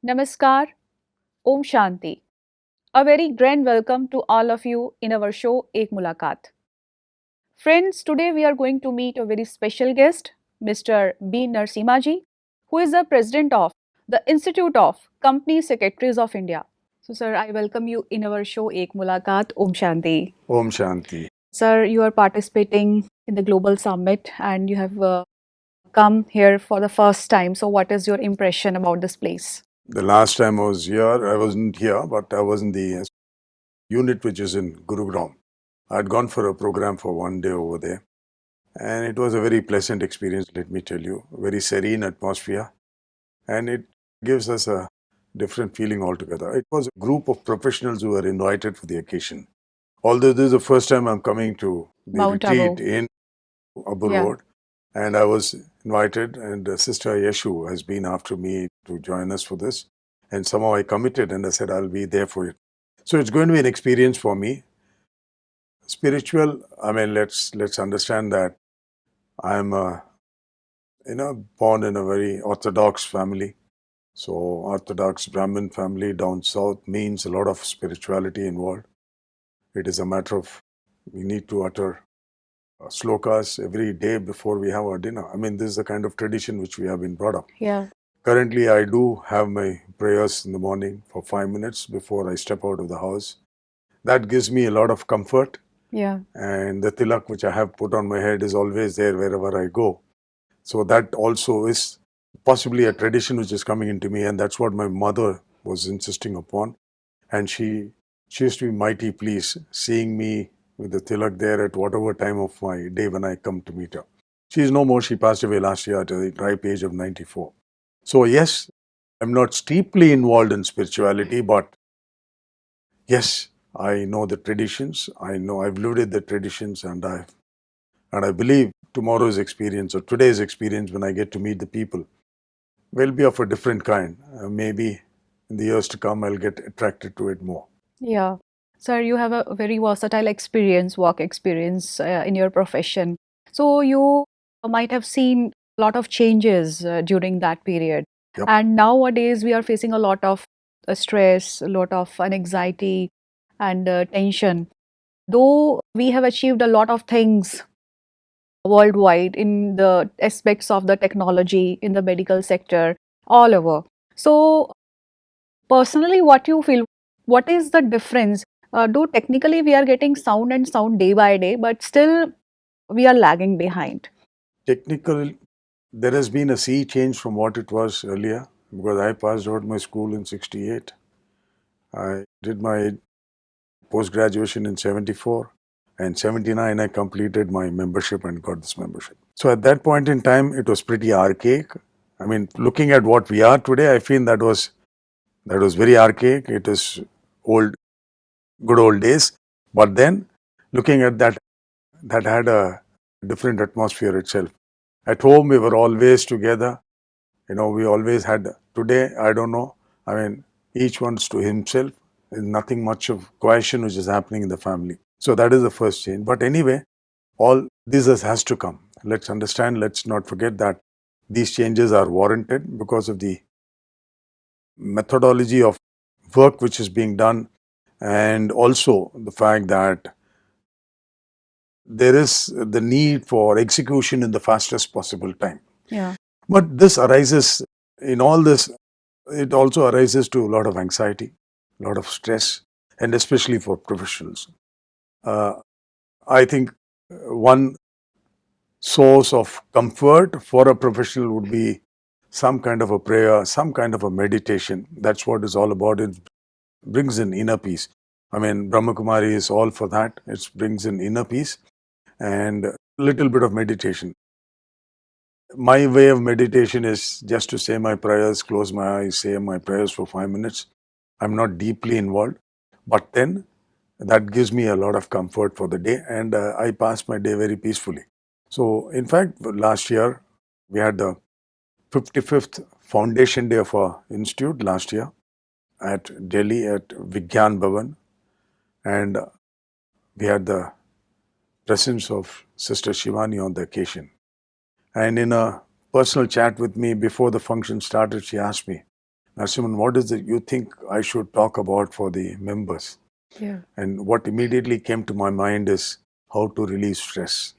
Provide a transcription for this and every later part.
Namaskar, Om Shanti. A very grand welcome to all of you in our show Ek Mulakat. Friends, today we are going to meet a very special guest, Mr. B. Narasimhaji, who is the president of the Institute of Company Secretaries of India. So, sir, I welcome you in our show Ek Mulakat, Om Shanti. Om Shanti. Sir, you are participating in the Global Summit and you have come here for the first time. So, what is your impression about this place? The last time I was here, I wasn't here, but I was in the unit which is in Gurugram. I had gone for a program for one day over there. And it was a very pleasant experience, let me tell you. Very serene atmosphere. And it gives us a different feeling altogether. It was a group of professionals who were invited for the occasion. Although this is the first time I'm coming to the Mount retreat Abu. in Abu Yeah. Road. And I was invited, and Sister Yeshu has been after me to join us for this. And somehow I committed and I said, I'll be there for it. So it's going to be an experience for me. Spiritual, I mean, let's understand that I'm born in a very orthodox family. So orthodox Brahmin family down south means a lot of spirituality involved. It is a matter of we need to utter slokas every day before we have our dinner. I mean, this is the kind of tradition which we have been brought up. Yeah. Currently, I do have my prayers in the morning for 5 minutes before I step out of the house. That gives me a lot of comfort. Yeah. And the tilak which I have put on my head is always there wherever I go. So that also is possibly a tradition which is coming into me, and that's what my mother was insisting upon. And she used to be mighty pleased seeing me with the tilak there at whatever time of my day when I come to meet her. She is no more. She passed away last year at the ripe age of 94. So yes, I'm not steeply involved in spirituality, but yes, I know the traditions. I know I've lived in the traditions, and I believe tomorrow's experience or today's experience when I get to meet the people will be of a different kind. Maybe in the years to come, I'll get attracted to it more. Yeah. Sir, you have a very versatile experience, work experience in your profession. So you might have seen a lot of changes during that period. Yep. And nowadays we are facing a lot of stress, a lot of anxiety and tension. Though we have achieved a lot of things worldwide in the aspects of the technology, in the medical sector, all over. So personally, what you feel, what is the difference? Though technically we are getting sound and sound day by day, but still we are lagging behind. Technically, there has been a sea change from what it was earlier because I passed out my school in 68. I did my post-graduation in 74. And 79, I completed my membership and got this membership. So at that point in time, it was pretty archaic. I mean, looking at what we are today, I feel that was very archaic. It is good old days. But then, looking at that had a different atmosphere itself. At home, we were always together. We always had. Today, I don't know. I mean, each one's to himself. There's nothing much of cohesion which is happening in the family. So that is the first change. But anyway, all this has to come. Let's understand, let's not forget that these changes are warranted because of the methodology of work which is being done, and also the fact that there is the need for execution in the fastest possible time. Yeah. But this arises, in all this, it also arises to a lot of anxiety, a lot of stress, and especially for professionals. I think one source of comfort for a professional would be some kind of a prayer, some kind of a meditation. That's what it's all about. It brings in inner peace. I mean, Brahmakumaris is all for that. It brings in inner peace and a little bit of meditation. My way of meditation is just to say my prayers, close my eyes, say my prayers for 5 minutes. I'm not deeply involved, but then that gives me a lot of comfort for the day, and I pass my day very peacefully. So, in fact, last year we had the 55th foundation day of our institute last year at Delhi at Vigyan Bhavan, and we had the presence of Sister Shivani on the occasion. And in a personal chat with me before the function started, she asked me, Narasimhan, what is it you think I should talk about for the members? Yeah. And what immediately came to my mind is how to relieve stress,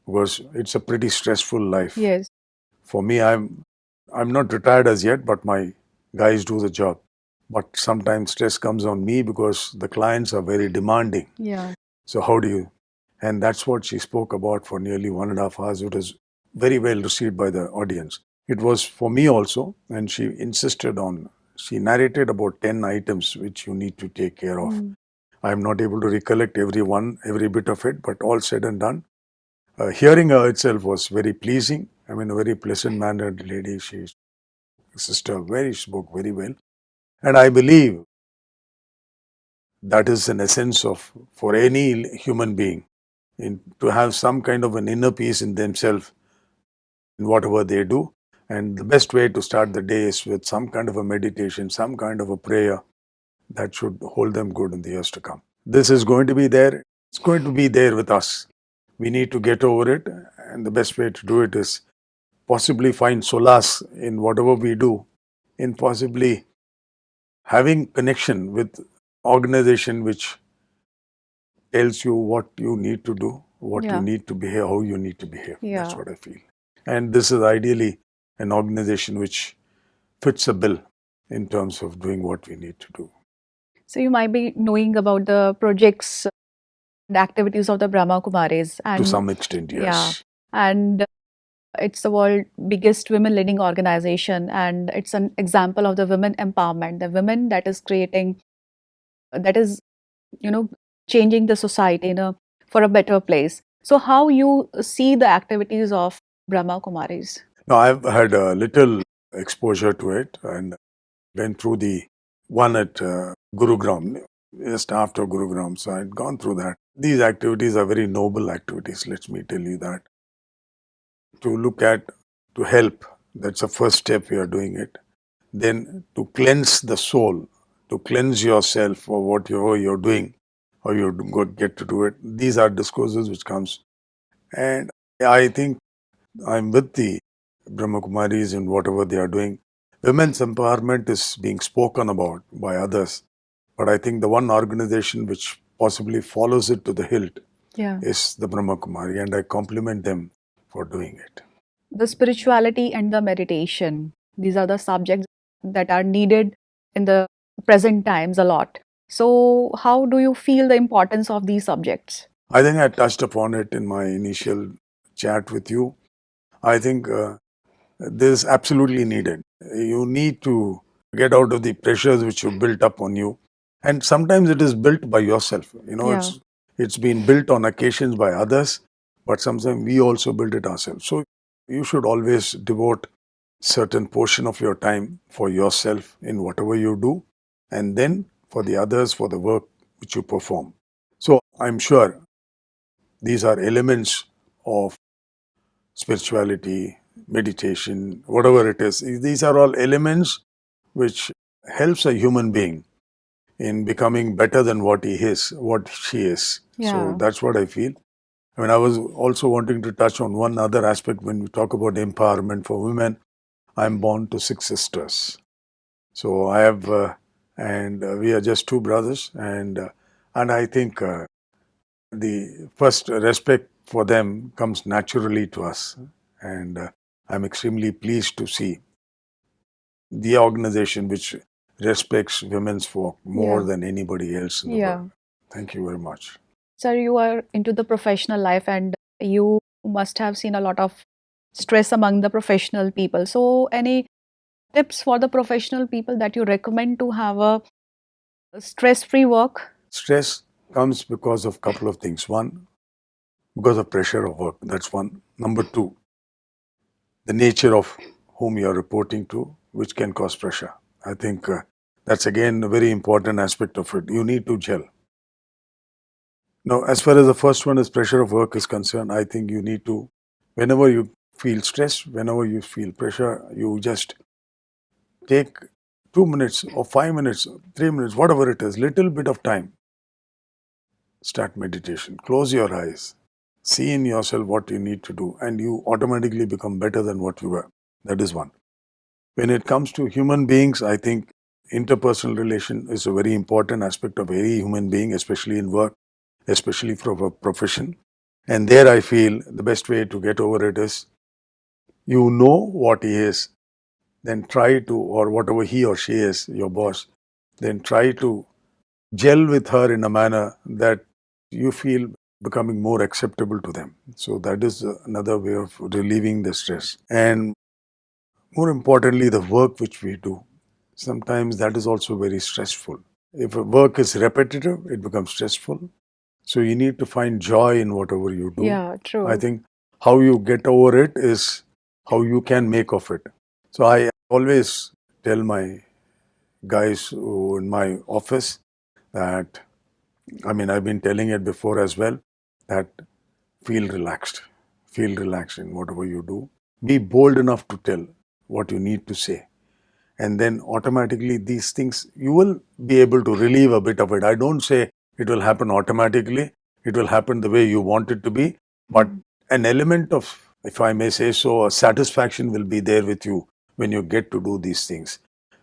because it's a pretty stressful life. Yes. For me, I'm not retired as yet, but my guys do the job. But sometimes stress comes on me because the clients are very demanding. Yeah. So how do you? And that's what she spoke about for nearly 1.5 hours. It was very well received by the audience. It was for me also, and she insisted on, she narrated about 10 items which you need to take care of. I'm not able to recollect every bit of it, but all said and done. Hearing her itself was very pleasing. I mean, a very pleasant mannered lady. She spoke very well. And I believe that is an essence of, for any human being, to have some kind of an inner peace in themselves in whatever they do. And the best way to start the day is with some kind of a meditation, some kind of a prayer that should hold them good in the years to come. This is going to be there. It's going to be there with us. We need to get over it. And the best way to do it is possibly find solace in whatever we do, in possibly having connection with organization which tells you what you need to do, what you Yeah. need to behave, how you need to behave. Yeah. That's what I feel. And this is ideally an organization which fits a bill in terms of doing what we need to do. So you might be knowing about the projects and activities of the Brahma Kumaris, To and some extent, yeah, yes. and it's the world biggest women leading organization, and it's an example of the women empowerment, the women that is creating, that is, you know, changing the society for a better place. So how you see the activities of Brahma Kumaris? Now, I've had a little exposure to it and went through the one at Gurugram, just after Gurugram. So I'd gone through that. These activities are very noble activities, let me tell you that. To look at, to help, that's the first step we are doing it. Then to cleanse the soul, to cleanse yourself for whatever you're doing, or you get to do it. These are discourses which comes. And I think I'm with the Brahmakumaris in whatever they are doing. Women's empowerment is being spoken about by others. But I think the one organization which possibly follows it to the hilt Yeah. is the Brahmakumari, and I compliment them for doing it. The spirituality and the meditation, these are the subjects that are needed in the present times a lot. So how do you feel the importance of these subjects? I think I touched upon it in my initial chat with you. I think this is absolutely needed. You need to get out of the pressures which you built up on you. And sometimes it is built by yourself. Yeah. It's been built on occasions by others, but sometimes we also build it ourselves. So you should always devote certain portion of your time for yourself in whatever you do, and then for the others for the work which you perform. So I'm sure these are elements of spirituality, meditation, whatever it is. These are all elements which helps a human being in becoming better than what he is, what she is. Yeah. So that's what I feel. I mean, I was also wanting to touch on one other aspect when we talk about empowerment for women. I'm born to 6 sisters. So I have, and we are just 2 brothers, and I think the first respect for them comes naturally to us, and I'm extremely pleased to see the organization which respects women's work more Yeah. than anybody else in the Yeah. world. Thank you very much. Sir, you are into the professional life and you must have seen a lot of stress among the professional people. So any tips for the professional people that you recommend to have a stress-free work? Stress comes because of a couple of things. One, because of pressure of work. That's one. Number two, the nature of whom you are reporting to, which can cause pressure. I think that's again a very important aspect of it. You need to gel. Now, as far as the first one is pressure of work is concerned, I think you need to, whenever you feel stress, whenever you feel pressure, you just take 2 minutes or 5 minutes, 3 minutes, whatever it is, little bit of time. Start meditation. Close your eyes. See in yourself what you need to do, and you automatically become better than what you were. That is one. When it comes to human beings, I think interpersonal relation is a very important aspect of any human being, especially in work, especially for a profession. And there I feel the best way to get over it is, you know what he is, then try to, or whatever he or she is, your boss, then try to gel with her in a manner that you feel becoming more acceptable to them. So that is another way of relieving the stress. And more importantly, the work which we do, sometimes that is also very stressful. If a work is repetitive, it becomes stressful. So you need to find joy in whatever you do. Yeah, true. I think how you get over it is how you can make of it. So I always tell my guys in my office that, I mean, I've been telling it before as well, that feel relaxed. Feel relaxed in whatever you do. Be bold enough to tell what you need to say. And then automatically these things, you will be able to relieve a bit of it. I don't say it will happen automatically. It will happen the way you want it to be. But an element of, if I may say so, a satisfaction will be there with you when you get to do these things.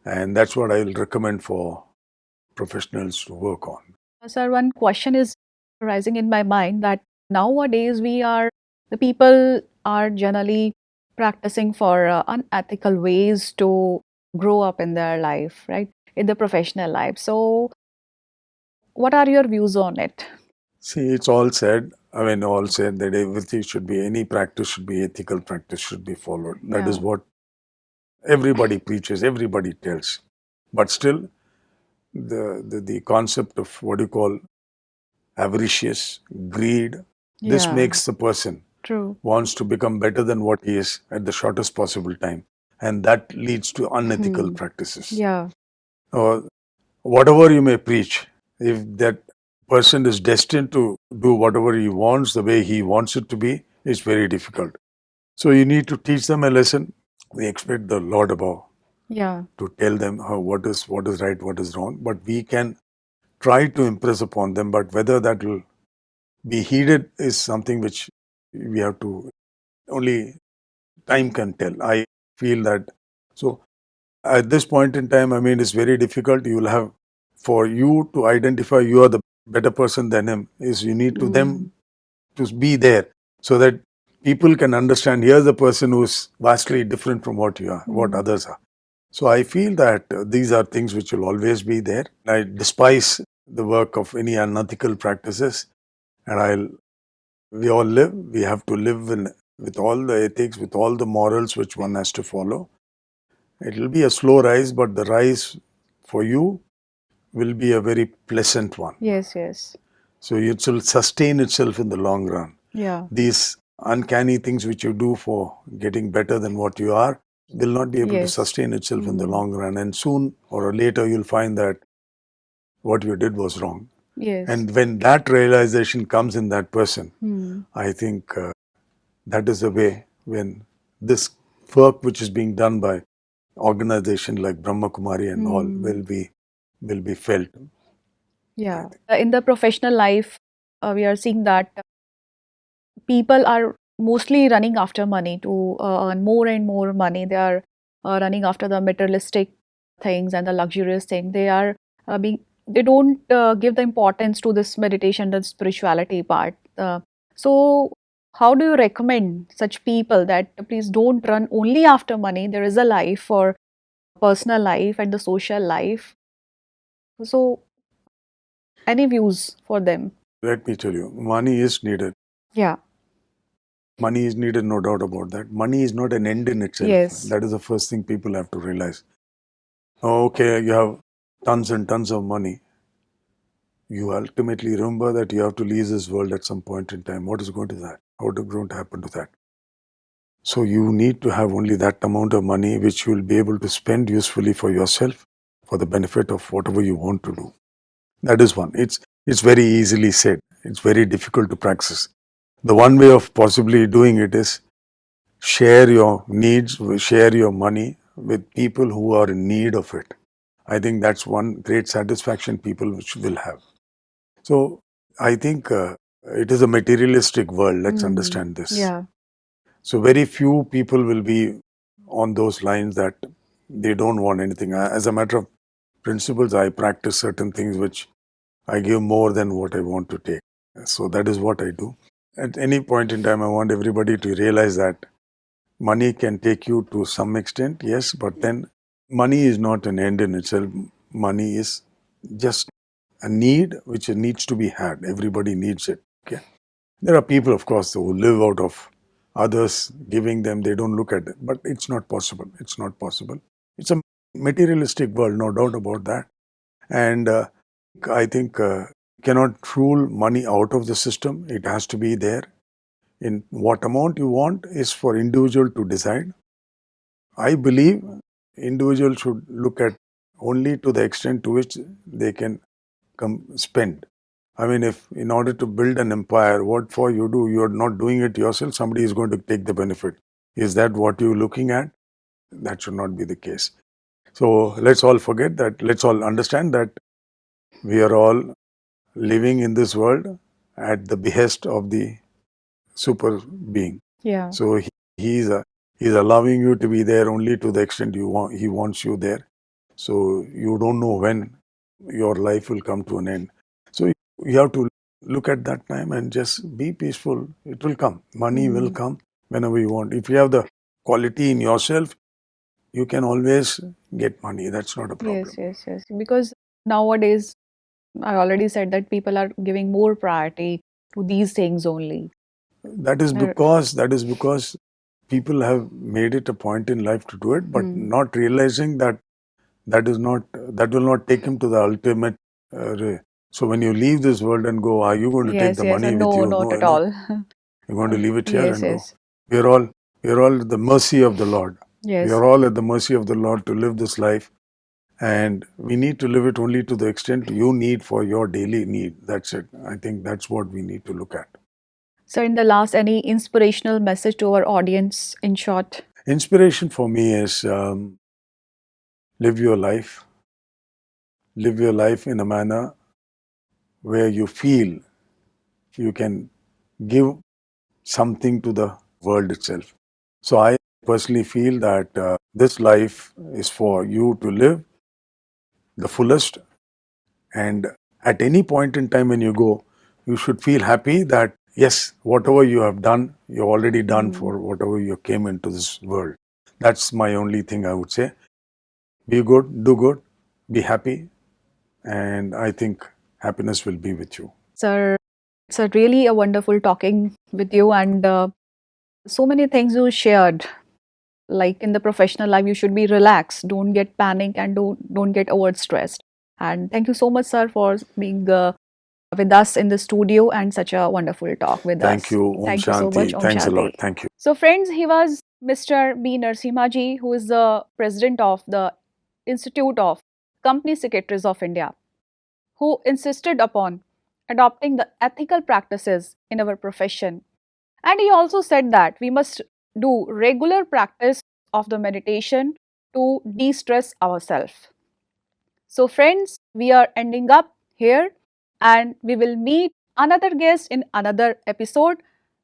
And that's what I will recommend for professionals to work on. Sir, one question is rising in my mind that nowadays the people are generally practicing for unethical ways to grow up in their life, right? In the professional life. So, what are your views on it? See, it's all said. I mean, all said that everything should be, any practice should be ethical, practice should be followed. That is Yeah. what everybody preaches, everybody tells. But still, the concept of what you call avaricious, greed, this Yeah. makes the person True. wants to become better than what he is at the shortest possible time. And that leads to unethical practices. Yeah. Or whatever you may preach, if that person is destined to do whatever he wants the way he wants it to be, it's very difficult. So you need to teach them a lesson. We expect the Lord above Yeah. to tell them what is right, what is wrong. But we can try to impress upon them. But whether that will be heeded is something which we have to, only time can tell. I feel that. So at this point in time, I mean, it's very difficult. You will have, for you to identify you are the better person than him, is you need to them to be there so that people can understand here's the person who's vastly different from what you are, what others are. So I feel that these are things which will always be there. I despise the work of any unethical practices, and we all live. We have to live with all the ethics, with all the morals which one has to follow. It will be a slow rise, but the rise for you will be a very pleasant one. Yes, yes. So it will sustain itself in the long run. Yeah. These uncanny things which you do for getting better than what you are will not be able to Yes. sustain itself in the long run. And soon or later, you'll find that what you did was wrong. Yes. And when that realization comes in that person, I think that is the way when this work which is being done by organization like Brahma Kumari and all will be felt. Yeah. In the professional life, we are seeing that people are mostly running after money to earn more and more money. They are running after the materialistic things and the luxurious thing. They don't give the importance to this meditation, the spirituality part. So, how do you recommend such people that please don't run only after money? There is a life for personal life and the social life. So, any views for them? Let me tell you, money is needed. Yeah. Money is needed, no doubt about that. Money is not an end in itself. Yes. That is the first thing people have to realize. Okay, you have tons and tons of money. You ultimately remember that you have to leave this world at some point in time. What is going to that? What is going to happen to that? So you need to have only that amount of money which you will be able to spend usefully for yourself, for the benefit of whatever you want to do. That is one. It's very easily said. It's very difficult to practice. The one way of possibly doing it is share your needs, share your money with people who are in need of it. I think that's one great satisfaction people will have. So I think it is a materialistic world. Let's understand this. Yeah. So very few people will be on those lines that they don't want anything. As a matter of principles, I practice certain things which I give more than what I want to take. So that is what I do. At any point in time, I want everybody to realize that money can take you to some extent, yes, but then money is not an end in itself. Money is just a need which needs to be had. Everybody needs it. Okay. There are people, of course, who live out of others giving them, they don't look at it, but it's not possible. It's not possible. It's a materialistic world, no doubt about that. And I think cannot rule money out of the system. It has to be there. In what amount you want is for individual to decide. I believe individuals should look at only to the extent to which they can spend. I mean, if in order to build an empire, what for you do, you are not doing it yourself, somebody is going to take the benefit. Is that what you're looking at? That should not be the case. So let's all forget that, let's all understand that we are all living in this world at the behest of the super being. Yeah. So he's allowing you to be there only to the extent he wants you there. So you don't know when your life will come to an end. So you have to look at that time and just be peaceful. It will come. Money will come whenever you want. If you have the quality in yourself, you can always get money. That's not a problem. Yes. Because nowadays, I already said that people are giving more priority to these things only. That is because people have made it a point in life to do it, but not realizing that that will not take him to the ultimate. So when you leave this world and go, are you going to take the money with No, you? not No, at all. you're going to leave it here and go. Yes. We are all at the mercy of the Lord. We Yes. are all at the mercy of the Lord to live this life, and we need to live it only to the extent you need for your daily need. That's it. I think that's what we need to look at. So, in the last, any inspirational message to our audience in short? Inspiration for me is live your life. Live your life in a manner where you feel you can give something to the world itself. So I personally feel that this life is for you to live the fullest, and at any point in time when you go, you should feel happy that yes, whatever you have done, you've already done for whatever you came into this world. That's my only thing I would say. Be good, do good, be happy, and I think happiness will be with you. Sir, it's a really a wonderful talking with you, and so many things you shared. Like in the professional life, you should be relaxed, don't get panic, and don't get overstressed. And thank you so much, sir, for being with us in the studio and such a wonderful talk with Thank us. you. Om Thank you so much. Shanti. Om Thanks a lot. Shanti. Thank you. So, friends, he was Mr. B. Narasimhaji, who is the president of the Institute of Company Secretaries of India, who insisted upon adopting the ethical practices in our profession. And he also said that we must do regular practice of the meditation to de stress ourselves. So, friends, we are ending up here and we will meet another guest in another episode.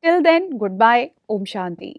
Till then, goodbye. Om Shanti.